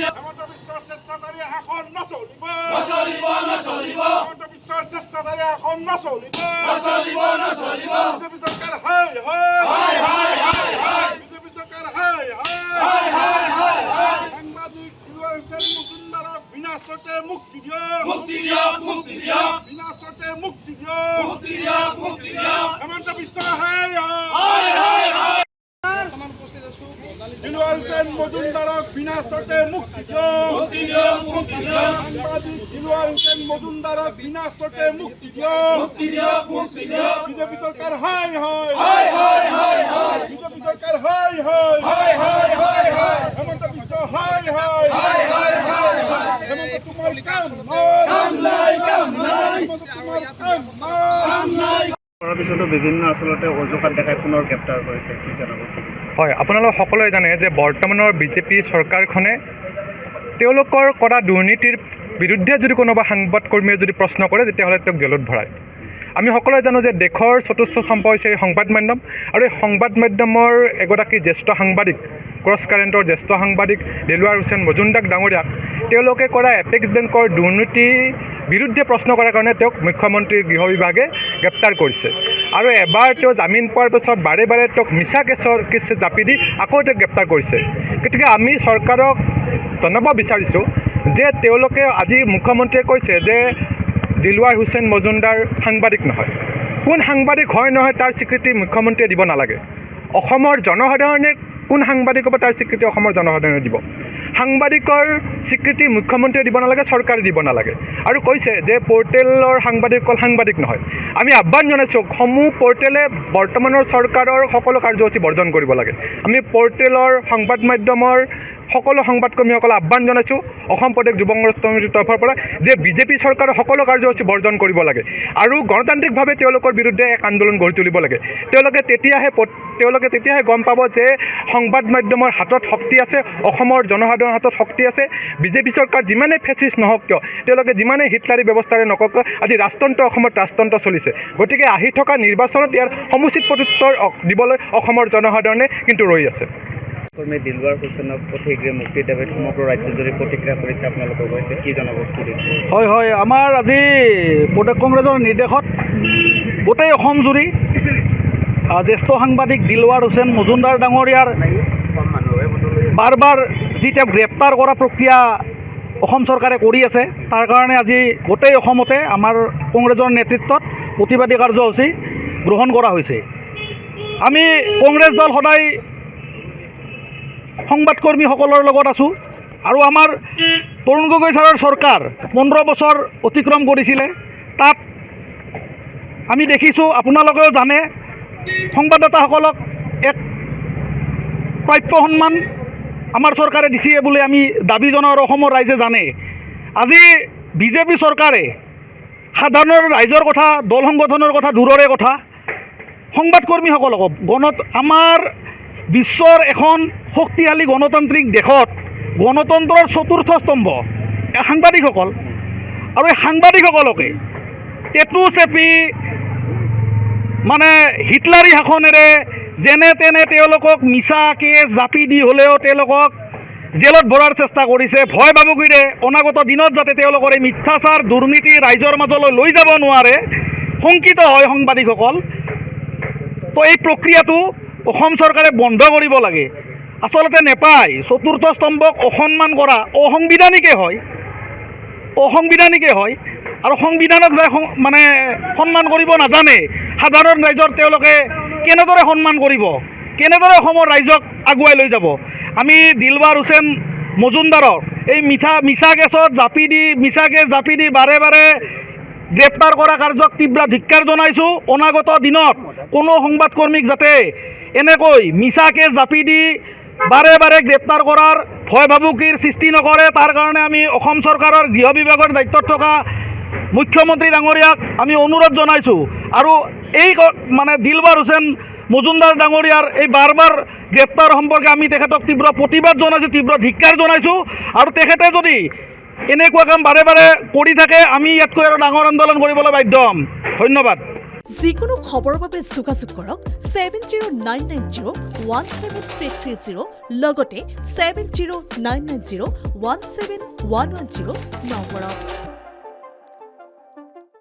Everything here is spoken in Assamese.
হেমন্ত বিশ্বৰ স্বেচ্ছাচাৰী শাসন নচলিব নচলিব হেমন্ত বিশ্বৰ স্বেচ্ছাচাৰী শাসন নচলিব নচলিব বিজেপি চৰকাৰ হাই বিজেপি চৰকাৰ হাই সাংবাদিক দিলৱাৰ হুছেইন মজুমদাৰক বিনা চৰ্তে মুক্তি দিয়ক বিনা চৰ্তে মুক্তি দিয়ক হেমন্ত বিশ্ব হাই দিলৱাৰ হুছেইন মজুমদাৰক বিনা চৰ্তে মুক্তি দিয়ক সাংবাদিক দিলৱাৰ হুছেইন মজুমদাৰক বিনা চৰ্তে মুক্তি দিয়ক বিজেপি চৰকাৰ হাই বিজেপি চৰকাৰ হাই হেমন্ত বিশ্ব হাই হেমন্ত তোমাৰ কাম নাই হেমন্ত তোমাৰ কাম নাই কৰাৰ পিছতো বিভিন্ন আচলতে অজুহাত দেখাই পুনৰ গ্ৰেপ্তাৰ কৰিছে কি জনাব? হয়, আপোনালোক সকলোৱে জানে যে বৰ্তমানৰ বিজেপি চৰকাৰখনে তেওঁলোকৰ কৰা দুৰ্নীতিৰ বিৰুদ্ধে যদি কোনোবা সাংবাদকৰ্মীয়ে যদি প্ৰশ্ন কৰে তেতিয়াহ'লে তেওঁক জেলত ভৰায়। আমি সকলোৱে জানো যে দেশৰ চতুৰ্থ স্তম্ভ হৈছে এই সংবাদ মাধ্যম, আৰু এই সংবাদ মাধ্যমৰ এগৰাকী জ্যেষ্ঠ সাংবাদিক, ক্ৰছ কাৰেণ্টৰ জ্যেষ্ঠ সাংবাদিক দিলৱাৰ হুছেইন মজুমদাৰ ডাঙৰীয়াক তেওঁলোকে কৰা এপেক্স বেংকৰ দুৰ্নীতি বিৰুদ্ধে প্ৰশ্ন কৰাৰ কাৰণে তেওঁক মুখ্যমন্ত্ৰীৰ গৃহ বিভাগে গ্ৰেপ্তাৰ কৰিছে। আৰু এবাৰ তেওঁ জামিন পোৱাৰ পিছত বাৰে বাৰে তেওঁক মিছা কেছ জাপি দি আকৌ তেওঁক গ্ৰেপ্তাৰ কৰিছে। গতিকে আমি চৰকাৰক জনাব বিচাৰিছোঁ যে তেওঁলোকে আজি মুখ্যমন্ত্ৰীয়ে কৈছে যে দিলৱাৰ হুছেইন মজুমদাৰ সাংবাদিক নহয়। কোন সাংবাদিক হয় নহয় তাৰ স্বীকৃতি মুখ্যমন্ত্ৰীয়ে দিব নালাগে। অসমৰ জনসাধাৰণে কোন সাংবাদিক হ'ব তাৰ স্বীকৃতি অসমৰ জনসাধাৰণে দিব। সাংবাদিকৰ স্বীকৃতি মুখ্যমন্ত্ৰীয়ে দিব নালাগে, চৰকাৰে দিব নালাগে। আৰু কৈছে যে পৰ্টেলৰ সাংবাদিক অকল সাংবাদিক নহয়। আমি আহ্বান জনাইছোঁ সমূহ পৰ্টেলে বৰ্তমানৰ চৰকাৰৰ সকলো কাৰ্যসূচী বৰ্জন কৰিব লাগে। আমি পৰ্টেলৰ সংবাদ মাধ্যমৰ সকলো সংবাদকৰ্মীসকলক আহ্বান জনাইছোঁ অসম প্ৰদেশ যুৱ কংগ্ৰেছ কমিটিৰ তৰফৰ পৰা যে বিজেপি চৰকাৰৰ সকলো কাৰ্যসূচী বৰ্জন কৰিব লাগে আৰু গণতান্ত্ৰিকভাৱে তেওঁলোকৰ বিৰুদ্ধে এক আন্দোলন গঢ়ি তুলিব লাগে। তেওঁলোকে তেতিয়াহে গম পাব যে সংবাদ মাধ্যমৰ হাতত শক্তি আছে, অসমৰ জনসাধাৰণৰ হাতত শক্তি আছে। বিজেপি চৰকাৰ যিমানে ফেচিষ্ট নহওক কিয়, তেওঁলোকে যিমানে হিটলাৰী ব্যৱস্থাৰে নকওক কিয়, আজি ৰাজতন্ত্ৰ অসমত ৰাজতন্ত্ৰ চলিছে। গতিকে আহি থকা নিৰ্বাচনত ইয়াৰ সমুচিত প্ৰত্যুত্তৰ দিবলৈ অসমৰ জনসাধাৰণে কিন্তু ৰৈ আছে। কৰ্মী দিলৱাৰ হুছেইনক অতিশীঘ্ৰে মুক্তিৰ দাবীত সমগ্ৰ ৰাজ্যজুৰি প্ৰতিক্ৰিয়া কৰিছে, আপোনালোকে কৈছে কি জনাব? হয়, আমাৰ আজি প্ৰদেশ কংগ্ৰেছৰ নিৰ্দেশত গোটেই অসমজুৰি জ্যেষ্ঠ সাংবাদিক দিলৱাৰ হুছেইন মজুমদাৰ ডাঙৰীয়াৰ বাৰ যি তেওঁক গ্ৰেপ্তাৰ কৰা প্ৰক্ৰিয়া অসম চৰকাৰে কৰি আছে, তাৰ কাৰণে আজি গোটেই অসমতে আমাৰ কংগ্ৰেছৰ নেতৃত্বত প্ৰতিবাদী কাৰ্যসূচী গ্ৰহণ কৰা হৈছে। আমি কংগ্ৰেছ দল সদায় সংবাদকৰ্মীসকলৰ লগত আছোঁ আৰু আমাৰ তৰুণ গগৈ ছাৰৰ চৰকাৰ 15 বছৰ অতিক্ৰম কৰিছিলে। তাত আমি দেখিছোঁ, আপোনালোকেও জানে, সংবাদদাতাসকলক এক প্ৰাপ্য সন্মান আমাৰ চৰকাৰে দিছে বুলি আমি দাবী জনাওঁ আৰু অসমৰ ৰাইজে জানে। আজি বিজেপি চৰকাৰে সাধাৰণ ৰাইজৰ কথা, দল সংগঠনৰ কথা দূৰৰে কথা, সংবাদকৰ্মীসকলক আমাৰ বিশ্বৰ এখন শক্তিশালী গণতান্ত্ৰিক দেশত গণতন্ত্ৰৰ চতুৰ্থ স্তম্ভ সাংবাদিকসকল, আৰু এই সাংবাদিকসকলকে টেটু চেপি মানে হিটলাৰী শাসনেৰে যেনে তেনে তেওঁলোকক মিছা কেছ জাপি দি হ'লেও তেওঁলোকক জেলত ভৰাৰ চেষ্টা কৰিছে। ভয় ভাবুকিৰে অনাগত দিনত যাতে তেওঁলোকৰ এই মিথ্যাচাৰ দুৰ্নীতি ৰাইজৰ মাজলৈ লৈ যাব নোৱাৰে, শংকিত হয় সাংবাদিকসকল। তো এই প্ৰক্ৰিয়াটো অসম চৰকাৰে বন্ধ কৰিব লাগে। আচলতে নেপায়, চতুৰ্থ স্তম্ভক অসন্মান কৰা অসাংবিধানিকে হয় আৰু সংবিধানক যায় মানে সন্মান কৰিব নাজানে সাধাৰণ ৰাইজৰ তেওঁলোকে কেনেদৰে সন্মান কৰিব, কেনেদৰে অসমৰ ৰাইজক আগুৱাই লৈ যাব? আমি দিলৱাৰ হুছেইন মজুমদাৰক এই মিছা কেছত মিছা কেছ জাপি দি বাৰে বাৰে গ্ৰেপ্তাৰ কৰা কাৰ্যক তীব্ৰ ধিক্কাৰ জনাইছোঁ। অনাগত দিনত কোনো সংবাদকৰ্মীক যাতে এনেকৈ মিছা কেছ জাপি দি বাৰে বাৰে গ্ৰেপ্তাৰ কৰাৰ ভয় ভাবুকিৰ সৃষ্টি নকৰে, তাৰ কাৰণে আমি অসম চৰকাৰৰ গৃহ বিভাগৰ দায়িত্বত থকা মুখ্যমন্ত্ৰী ডাঙৰীয়াক আমি অনুৰোধ জনাইছোঁ। আৰু এই মানে দিলৱাৰ হুছেইন মজুমদাৰ ডাঙৰীয়াৰ এই বাৰ গ্ৰেপ্তাৰ সম্পৰ্কে আমি তেখেতক তীব্ৰ প্ৰতিবাদ জনাইছোঁ, তীব্ৰ ধিক্কাৰ জনাইছোঁ। আৰু তেখেতে যদি এনেকুৱা কাম বাৰে বাৰে কৰি থাকে, আমি ইয়াতকৈ আৰু ডাঙৰ আন্দোলন কৰিবলৈ বাধ্য হ'ম। ধন্যবাদ। যিকোনো খবৰৰ বাবে যোগাযোগ কৰক 7099017330 লগতে 709901 171110 নম্বৰত।